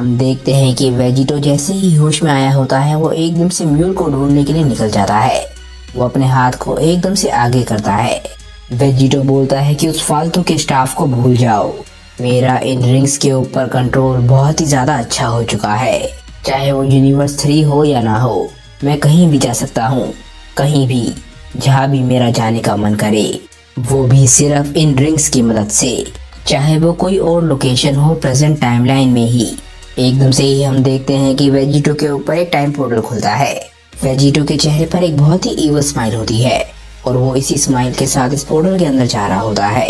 हम देखते हैं कि वेजिटो जैसे ही होश में आया होता है वो एकदम से म्यूल को ढूंढने के लिए निकल जाता है। वो अपने हाथ को एकदम से आगे करता है। वेजिटो बोलता है कि उस फालतू के स्टाफ को भूल जाओ, मेरा इन रिंग्स के ऊपर कंट्रोल बहुत ही ज्यादा अच्छा हो चुका है। चाहे वो यूनिवर्स 3 हो या ना हो, मैं कहीं भी जा सकता हूँ, कहीं भी, जहाँ भी मेरा जाने का मन करे, वो भी सिर्फ इन रिंग्स की मदद से, चाहे वो कोई और लोकेशन हो प्रेजेंट टाइमलाइन में ही। एकदम से ही हम देखते हैं कि वेजिटो के ऊपर एक टाइम पोर्टल खुलता है। वेजिटो के चेहरे पर एक बहुत ही ईवल स्माइल होती है और वो इसी स्माइल के साथ इस पोर्टल के अंदर जा रहा होता है।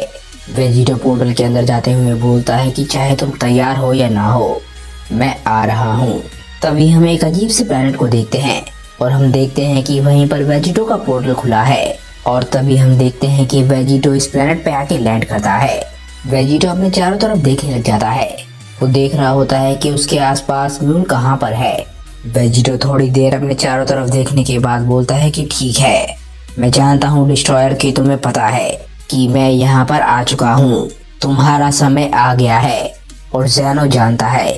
वेजिटो पोर्टल के अंदर जाते हुए बोलता है कि चाहे तुम तैयार हो या ना हो, मैं आ रहा हूँ। तभी हम एक अजीब से प्लेनेट को देखते हैं और हम देखते हैं कि वहीं पर वेजिटो का पोर्टल खुला है और तभी हम देखते हैं कि वेजिटो इस प्लेनेट पे आके लैंड करता है। वेजिटो अपने चारों तरफ देखने लग जाता है। वो देख रहा होता है कि उसके आसपास म्यूल कहाँ पर है। वेजिटो थोड़ी देर अपने चारों तरफ देखने के बाद बोलता है कि ठीक है, मैं जानता हूँ डिस्ट्रॉयर कि तुम्हें पता है कि मैं यहाँ पर आ चुका हूँ, तुम्हारा समय आ गया है और ज़ेनो जानता है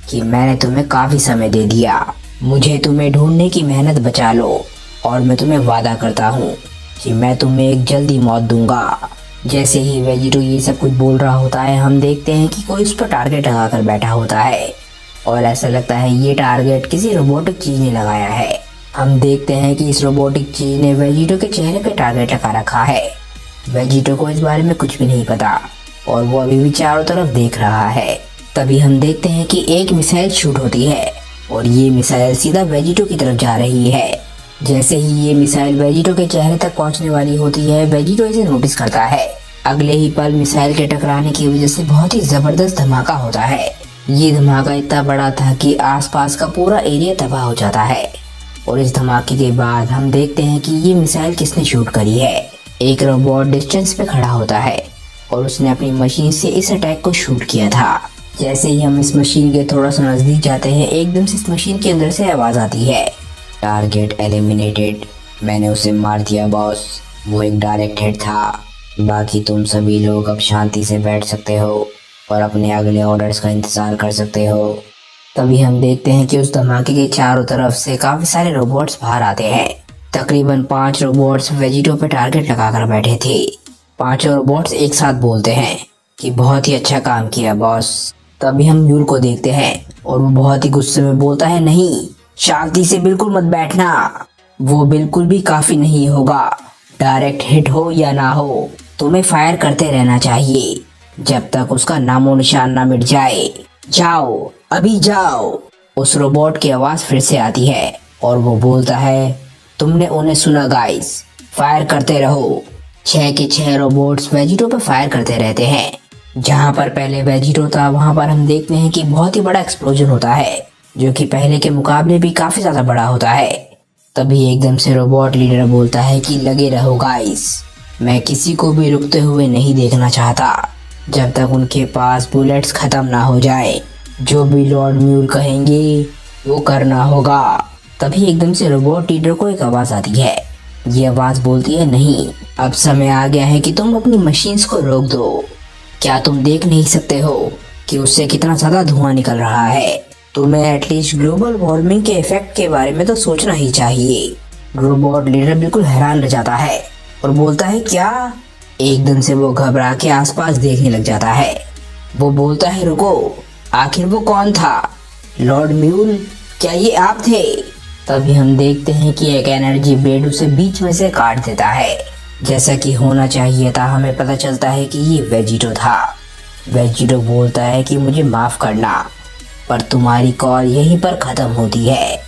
कि मैंने तुम्हें काफी समय दे दिया। मुझे तुम्हें ढूंढने की मेहनत बचा लो और मैं तुम्हें वादा करता हूँ कि मैं तुम्हें एक जल्दी मौत दूंगा। जैसे ही वेजिटो ये सब कुछ बोल रहा होता है, हम देखते हैं कि कोई उस पर टारगेट लगा कर बैठा होता है और ऐसा लगता है ये टारगेट किसी रोबोटिक चीज ने लगाया है। हम देखते हैं कि इस रोबोटिक चीज ने वेजिटो के चेहरे पे टारगेट लगा रखा है। वेजिटो को इस बारे में कुछ भी नहीं पता और वो अभी भी चारों तरफ देख रहा है। तभी हम देखते हैं कि एक मिसाइल शूट होती है और ये मिसाइल सीधा वेजिटो की तरफ जा रही है। जैसे ही ये मिसाइल वेजिटो के चेहरे तक पहुंचने वाली होती है, वेजिटो इसे नोटिस करता है। अगले ही पल मिसाइल के टकराने की वजह से बहुत ही जबरदस्त धमाका होता है। ये धमाका इतना बड़ा था कि आसपास का पूरा एरिया तबाह हो जाता है और इस धमाके के बाद हम देखते हैं कि ये मिसाइल किसने शूट करी है। एक रोबोट डिस्टेंस पे खड़ा होता है और उसने अपनी मशीन से इस अटैक को शूट किया था। जैसे ही हम इस मशीन के थोड़ा सा नजदीक जाते हैं, एकदम से इस मशीन के अंदर से आवाज आती है, टारगेट एलिमिनेटेड। मैंने उसे मार दिया बॉस, वो एक डायरेक्ट हिट था। बाकी तुम सभी लोग अब शांति से बैठ सकते हो और अपने अगले ऑर्डर्स का इंतजार कर सकते हो। तभी हम देखते हैं कि उस धमाके के चारों तरफ से काफी सारे रोबोट्स बाहर आते हैं। तकरीबन 5 रोबोट्स वेजिटो पे टारगेट लगाकर बैठे थे। 5 रोबोट्स एक साथ बोलते हैं कि बहुत ही अच्छा काम किया बॉस। तभी हम म्यूल को देखते हैं और वो बहुत ही गुस्से में बोलता है, नहीं, शांति से बिल्कुल मत बैठना, वो बिल्कुल भी काफी नहीं होगा। डायरेक्ट हिट हो या ना हो, तुम्हें फायर करते रहना चाहिए जब तक उसका नामो निशान ना मिट जाए। जाओ, अभी जाओ। उस रोबोट की आवाज फिर से आती है और वो बोलता है, तुमने उन्हें सुना गाइस, फायर करते रहो। 6 के 6 रोबोट्स वेजिटो पर फायर करते रहते हैं। जहाँ पर पहले वेजिटो था वहाँ पर हम देखते हैं कि बहुत ही बड़ा एक्सप्लोजन होता है, जो कि पहले के मुकाबले भी काफी ज्यादा बड़ा होता है। तभी एकदम से रोबोट लीडर बोलता है कि लगे रहो गाइस, मैं किसी को भी रुकते हुए नहीं देखना चाहता जब तक उनके पास बुलेट्स खत्म ना हो जाए। जो भी लॉर्ड म्यूल कहेंगे वो करना होगा। तभी एकदम से रोबोट लीडर को एक आवाज आती है। ये आवाज बोलती है, नहीं, अब समय आ गया है कि तुम अपनी मशीन्स को रोक दो। क्या तुम देख नहीं सकते हो कि उससे कितना ज्यादा धुआं निकल रहा है? तुम्हें एटलीस्ट ग्लोबल वार्मिंग के इफेक्ट के बारे में तो सोचना ही चाहिए। रोबोट लीडर बिल्कुल हैरान रह जाता है और बोलता है, क्या? एकदम से वो घबरा के आसपास देखने लग जाता है। वो बोलता है, रुको, आखिर वो कौन था? लॉर्ड म्यूल, क्या ये आप थे? तभी हम देखते हैं कि एक एनर्जी ब्लेड उसे बीच में से काट देता है। जैसा कि होना चाहिए था, हमें पता चलता है कि ये वेजिटो था। वेजिटो बोलता है कि मुझे माफ करना, पर तुम्हारी कॉल यहीं पर खत्म होती है।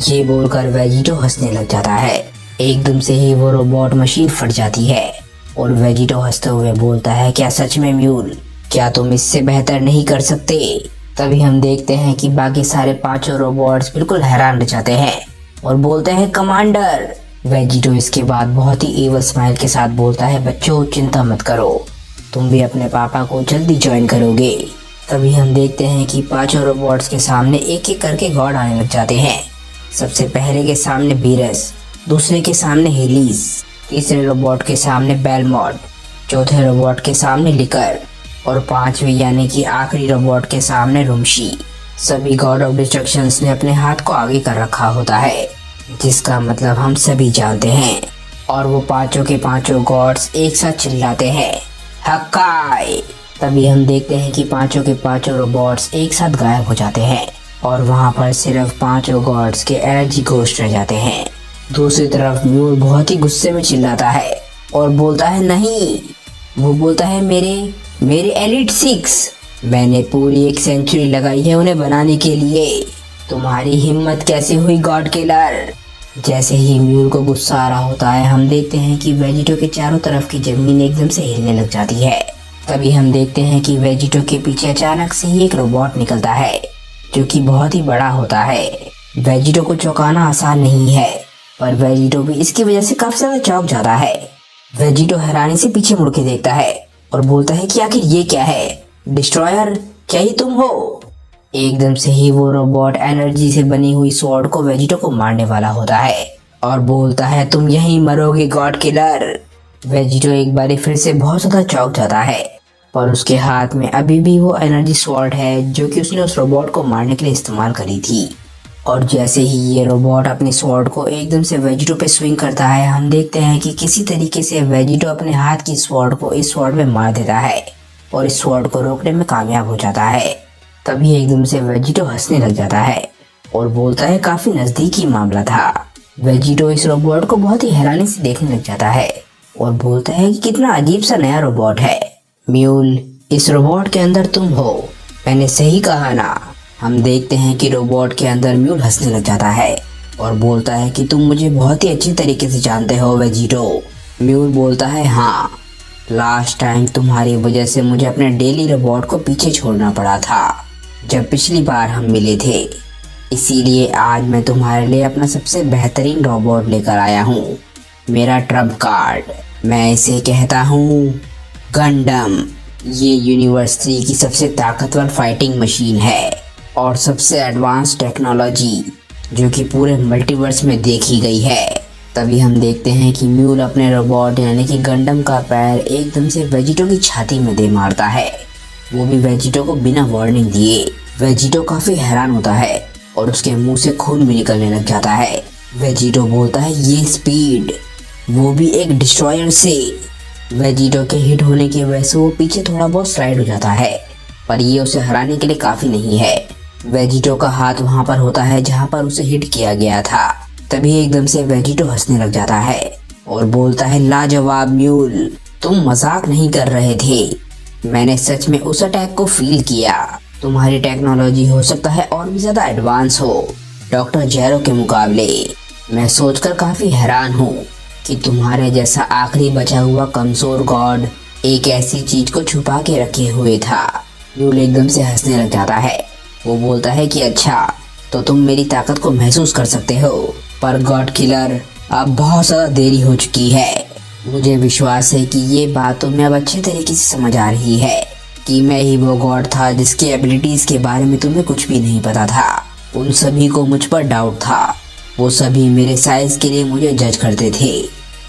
ये बोलकर वेजिटो हंसने लग जाता है। एकदम से ही वो रोबोट मशीन फट जाती है और वेजिटो हंसते हुए बोलता है, क्या सच में म्यूल, क्या तुम इससे बेहतर नहीं कर सकते? तभी हम देखते हैं कि बाकी सारे 5 रोबोट्स बिल्कुल हैरान रह जाते हैं और बोलते हैं, कमांडर। वेजिटो इसके बाद बहुत ही ईवल स्माइल के साथ बोलता है, बच्चों चिंता मत करो, तुम भी अपने पापा को जल्दी ज्वाइन करोगे। तभी हम देखते हैं कि 5 रोबोट्स के सामने एक एक करके गॉड आने लग जाते हैं। सबसे पहले के सामने बीरस, दूसरे के सामने हेलिस, तीसरे रोबोट के सामने बेलमोट, चौथे रोबोट के सामने लिकर और 5वें यानी कि आखिरी रोबोट के सामने रुमशी। सभी गॉड ऑफ डिस्ट्रक्शंस ने अपने हाथ को आगे कर रखा होता है, जिसका मतलब हम सभी जानते हैं। और वो पांचों के पांचों गॉड्स एक साथ चिल्लाते हैं, हक्काई। तभी हम देखते हैं कि पांचों के पांचों रोबोट्स एक साथ गायब हो जाते हैं और वहां पर सिर्फ पांचों गॉड्स के एनर्जी घोस्ट रह जाते हैं। दूसरी तरफ म्यूल बहुत ही गुस्से में चिल्लाता है और बोलता है, नहीं। वो बोलता है, मेरे एलिट 6, मैंने पूरी 1 सेंचुरी लगाई है उन्हें बनाने के लिए। तुम्हारी हिम्मत कैसे हुई गॉड किलर। जैसे ही म्यूल को गुस्सा आ रहा होता है, हम देखते हैं कि वेजिटो के चारों तरफ की जमीन एकदम से हिलने लग जाती है। तभी हम देखते हैं कि वेजिटो के पीछे अचानक से ही एक रोबोट निकलता है, जो कि बहुत ही बड़ा होता है। वेजिटो को चौंकाना आसान नहीं है, पर वेजिटो भी इसकी वजह से काफी ज्यादा चौंक जाता है। वेजिटो हैरानी से पीछे मुड़ के देखता है और बोलता है कि आखिर ये क्या है, डिस्ट्रॉयर, क्या ही तुम हो। एकदम से ही वो रोबोट एनर्जी से बनी हुई स्वॉर्ड को वेजिटो को मारने वाला होता है और बोलता है, तुम यहीं मरोगे गॉड किलर। वेजिटो एक बार फिर से बहुत ज्यादा चौंक जाता है, पर उसके हाथ में अभी भी वो एनर्जी स्वॉर्ड है जो कि उसने उस रोबोट को मारने के लिए इस्तेमाल करी थी। और जैसे ही ये रोबोट अपनी स्वॉर्ड को एकदम से वेजिटो पे स्विंग करता है, हम देखते हैं कि किसी तरीके से वेजिटो अपने हाथ की स्वॉर्ड को इस स्वॉर्ड में मार देता है और इस स्वॉर्ड को रोकने में कामयाब हो जाता है। तभी एकदम से वेजिटो हंसने लग जाता है और बोलता है, काफी नजदीकी मामला था। वेजिटो इस रोबोट को बहुत ही हैरानी से देखने लग जाता है और बोलता है कि कितना अजीब सा नया रोबोट है। म्यूल, इस रोबोट के अंदर तुम हो, मैंने सही कहा ना। हम देखते हैं कि रोबोट के अंदर म्यूल हंसने लग जाता है और बोलता है कि तुम मुझे बहुत ही अच्छी तरीके से जानते हो वेजिटो। म्यूल बोलता है, हाँ, लास्ट टाइम तुम्हारी वजह से मुझे अपने डेली रोबोट को पीछे छोड़ना पड़ा था जब पिछली बार हम मिले थे, इसीलिए आज मैं तुम्हारे लिए अपना सबसे बेहतरीन रोबोट लेकर आया हूँ, मेरा ट्रम्प कार्ड। मैं इसे कहता हूँ गंडम। ये यूनिवर्स 3 की सबसे ताकतवर फाइटिंग मशीन है और सबसे एडवांस टेक्नोलॉजी जो कि पूरे मल्टीवर्स में देखी गई है। तभी हम देखते हैं कि म्यूल अपने रोबोट यानी कि गंडम का पैर एकदम से वेजिटो की छाती में दे मारता है, वो भी वेजिटो को बिना वार्निंग दिए। वेजिटो काफी हैरान होता है और उसके मुंह से खून भी निकलने लग जाता है। वेजिटो बोलता है, ये स्पीड, वो भी एक डिस्ट्रॉयर से। वेजिटो के हिट होने की वजह से वो पीछे थोड़ा बहुत स्लाइड हो जाता है, पर ये उसे हराने के लिए काफी नहीं है। वेजिटो का हाथ वहां पर होता है जहां पर उसे हिट किया गया था। तभी एकदम से वेजिटो हंसने लग जाता है और बोलता है, लाजवाब म्यूल, तुम मजाक नहीं कर रहे थे, मैंने सच में उस अटैक को फील किया। तुम्हारी टेक्नोलॉजी हो सकता है और भी ज्यादा एडवांस हो डॉक्टर जेरो के मुकाबले। मैं सोचकर काफी हैरान हूँ कि तुम्हारे जैसा आखिरी बचा हुआ कमजोर गॉड एक ऐसी चीज को छुपा के रखे हुए था। म्यूल एकदम से हंसने लग जाता है। वो बोलता है कि अच्छा, तो तुम मेरी ताकत को महसूस कर सकते हो, पर गॉड किलर, अब बहुत ज्यादा देरी हो चुकी है। मुझे विश्वास है कि ये बात तुम्हें अब अच्छे तरीके से समझ आ रही है कि मैं ही वो गॉड था जिसके एबिलिटीज के बारे में तुम्हें कुछ भी नहीं पता था। उन सभी को मुझ पर डाउट था, वो सभी मेरे साइज के लिए मुझे जज करते थे,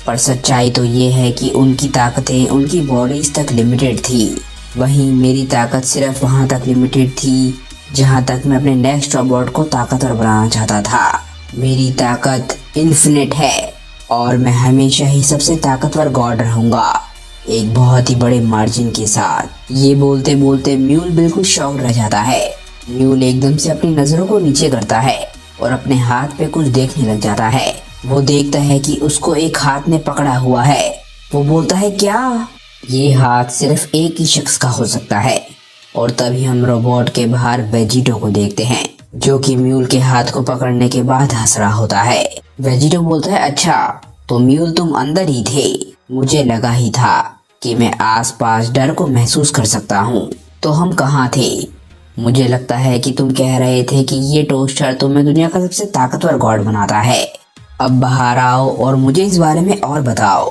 पर सच्चाई तो ये है कि उनकी ताकतें उनकी बॉडीज तक लिमिटेड थी, वहीं मेरी ताकत सिर्फ वहां तक लिमिटेड थी जहां तक मैं अपने नेक्स्ट रोबोट को ताकतवर बनाना चाहता था। मेरी ताकत इन्फिनिट है और मैं हमेशा ही सबसे ताकतवर गॉड रहूंगा, एक बहुत ही बड़े मार्जिन के साथ। ये बोलते बोलते म्यूल बिल्कुल शॉक्ड रह जाता है। म्यूल एकदम से अपनी नजरों को नीचे करता है और अपने हाथ पे कुछ देखने लग जाता है। वो देखता है कि उसको एक हाथ ने पकड़ा हुआ है। वो बोलता है, क्या? ये हाथ सिर्फ एक ही शख्स का हो सकता है। और तभी हम रोबोट के बाहर वेजिटो को देखते हैं, जो कि म्यूल के हाथ को पकड़ने के बाद हंस रहा होता है। वेजिटो बोलता है, अच्छा, तो म्यूल तुम अंदर ही थे, मुझे लगा ही था कि मैं आसपास डर को महसूस कर सकता हूँ। तो हम कहाँ थे? मुझे लगता है कि तुम कह रहे थे कि ये टोस्टर तुम्हें दुनिया का सबसे ताकतवर गॉड बनाता है। अब बाहर आओ और मुझे इस बारे में और बताओ।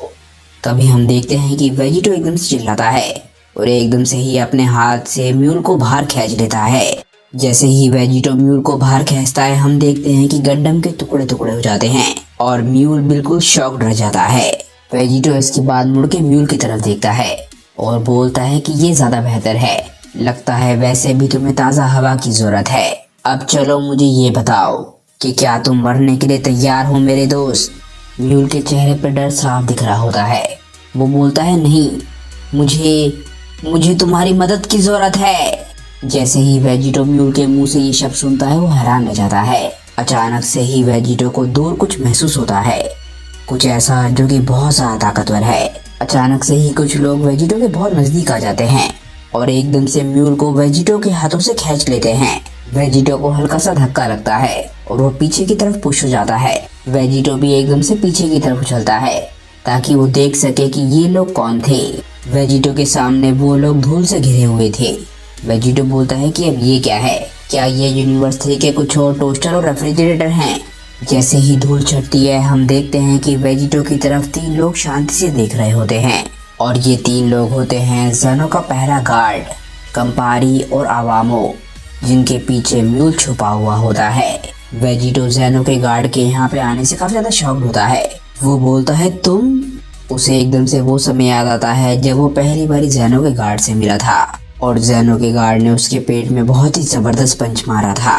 तभी हम देखते हैं कि वेजिटो एकदम से चिल्लाता है और एकदम से ही अपने हाथ से म्यूल को बाहर खींच लेता है। जैसे ही वेजिटो म्यूल को बाहर खींचता है, हम देखते हैं कि गंडम के टुकड़े टुकड़े हो जाते हैं और म्यूल बिल्कुल शॉक्ड रह जाता है। वेजिटो इसके बाद मुड़ के म्यूल की तरफ देखता है और बोलता है कि ये ज्यादा बेहतर है, लगता है वैसे भी तुम्हें ताज़ा हवा की जरूरत है। अब चलो मुझे ये बताओ कि क्या तुम मरने के लिए तैयार हो मेरे दोस्त। म्यूल के चेहरे पर डर साफ दिख रहा होता है। वो बोलता है नहीं, मुझे मुझे तुम्हारी मदद की जरूरत है। जैसे ही वेजिटो म्यूल के मुंह से ये शब्द सुनता है वो हैरान रह जाता है। अचानक से ही वेजिटो को दूर कुछ महसूस होता है, कुछ ऐसा जो कि बहुत ज्यादा ताकतवर है। अचानक से ही कुछ लोग वेजिटो के बहुत नजदीक आ जाते हैं और एकदम से म्यूल को वेजिटो के हाथों से खींच लेते हैं। वेजिटो को हल्का सा धक्का लगता है और वो पीछे की तरफ पुश हो जाता है। वेजिटो भी एकदम से पीछे की तरफ उछलता है ताकि वो देख सके कि ये लोग कौन थे। वेजिटो के सामने वो लोग धूल से घिरे हुए थे। वेजिटो बोलता है कि अब ये क्या है, क्या ये यूनिवर्स 3 के कुछ और टोस्टर और रेफ्रिजरेटर हैं। जैसे ही धूल छटती है हम देखते हैं कि वेजिटो की तरफ 3 लोग शांति से देख रहे होते हैं और ये 3 लोग होते हैं ज़ेनो का पहला गार्ड, कंपारी और आवामो, जिनके पीछे म्यूल छुपा हुआ होता है। वेजिटो ज़ेनो के गार्ड के यहाँ पे आने से काफी ज्यादा शॉक्ड होता है। वो बोलता है तुम। उसे एकदम से वो समय याद आता है जब वो पहली बार ज़ेनो के गार्ड से मिला था और ज़ेनो के गार्ड ने उसके पेट में बहुत ही जबरदस्त पंच मारा था।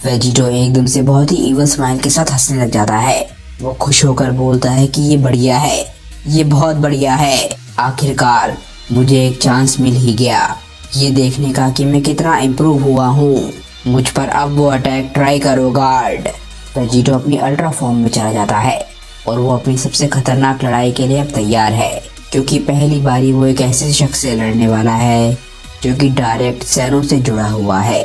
वेजिटो एकदम से बहुत ही इवल स्माइल के साथ हंसने लग जाता है। वो खुश होकर बोलता है कि ये बढ़िया है, ये बहुत बढ़िया है। आखिरकार मुझे एक चांस मिल ही गया ये देखने का कि मैं कितना इम्प्रूव हुआ हूँ। मुझ पर अब वो अटैक ट्राई करो गार्ड। वेजिटो अपनी अल्ट्रा फॉर्म में चला जाता है और वो अपनी सबसे खतरनाक लड़ाई के लिए अब तैयार है, क्योंकि पहली बारी वो एक ऐसे शख्स से लड़ने वाला है जो कि डायरेक्ट ज़ेनो से जुड़ा हुआ है।